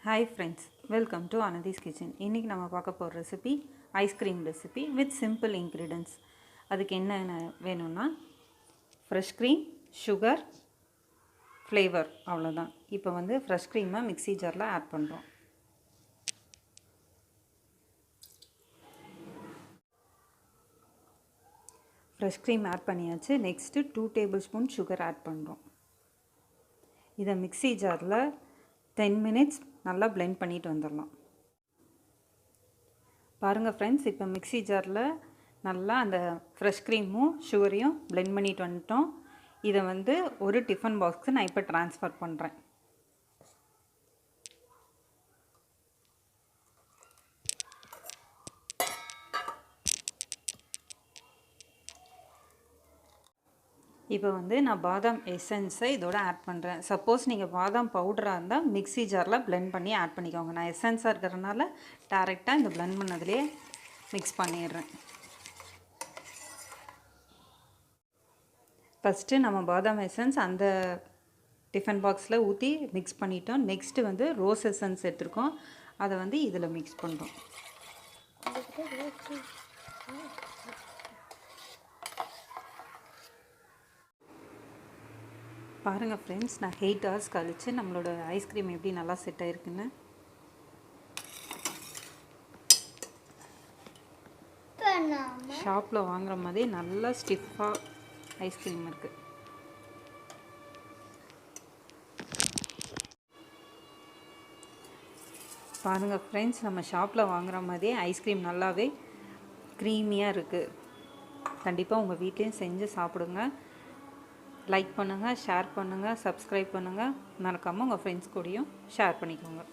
Hi friends, welcome to Anandhi's Kitchen. இன்னைக்கு நம்ம பார்க்க போற recipe ice cream recipe with simple ingredients. அதுக்கு என்ன வேணும்னா ஃப்ரெஷ் க்ரீம், சுகர், ஃப்ளேவர் அவ்வளோதான். இப்போ வந்து ஃப்ரெஷ் க்ரீமை மிக்ஸி ஜாரில் ஆட் பண்ணுறோம். ஃப்ரெஷ் க்ரீம் ஆட் பண்ணியாச்சு. Next 2 tablespoon sugar add பண்ணுறோம். இதை மிக்ஸி ஜாரில் 10 minutes நல்லா blend பண்ணிட்டு வந்துடலாம். பாருங்கள் ஃப்ரெண்ட்ஸ், இப்போ மிக்ஸி ஜாரில் நல்லா அந்த ஃப்ரெஷ் க்ரீமும் சுகரையும் blend பண்ணிட்டு வந்துட்டோம். இதை வந்து ஒரு டிஃபன் பாக்ஸுக்கு நான் இப்போ ட்ரான்ஸ்ஃபர் பண்ணுறேன். இப்போ வந்து நான் பாதாம் எசன்ஸை இதோட ஆட் பண்ணுறேன். சப்போஸ் நீங்கள் பாதாம் பவுடராக இருந்தால் மிக்ஸி ஜாரில் blend பண்ணி ஆட் பண்ணிக்கோங்க. நான் எசன்ஸாக இருக்கிறதுனால டேரெக்டாக இந்த blend பண்ணதுலேயே மிக்ஸ் பண்ணிடுறேன். ஃபஸ்ட்டு நம்ம பாதாம் எசன்ஸ் அந்த டிஃபன் பாக்ஸில் ஊற்றி மிக்ஸ் பண்ணிட்டோம். நெக்ஸ்ட்டு வந்து ரோஸ் எசன்ஸ் எடுத்துருக்கோம். அதை வந்து இதில் மிக்ஸ் பண்ணுறோம். பாருங்கள் ஃப்ரெண்ட்ஸ், நான் 8 hours கழித்து நம்மளோட ஐஸ்கிரீம் எப்படி நல்லா செட் ஆகிருக்குன்னு. ஷாப்பில் வாங்குற மாதிரி நல்லா ஸ்டிஃபாக ஐஸ்கிரீம் இருக்குது. பாருங்கள் ஃப்ரெண்ட்ஸ், நம்ம ஷாப்பில் வாங்குற மாதிரியே ஐஸ்கிரீம் நல்லாவே க்ரீமியாக இருக்குது. கண்டிப்பாக உங்கள் வீட்லேயும் செஞ்சு சாப்பிடுங்க. லைக் பண்ணுங்கள், ஷேர் பண்ணுங்கள், சப்ஸ்கிரைப் பண்ணுங்கள். மறக்காமல் உங்கள் ஃப்ரெண்ட்ஸ் கூடயும் ஷேர் பண்ணிக்கோங்க.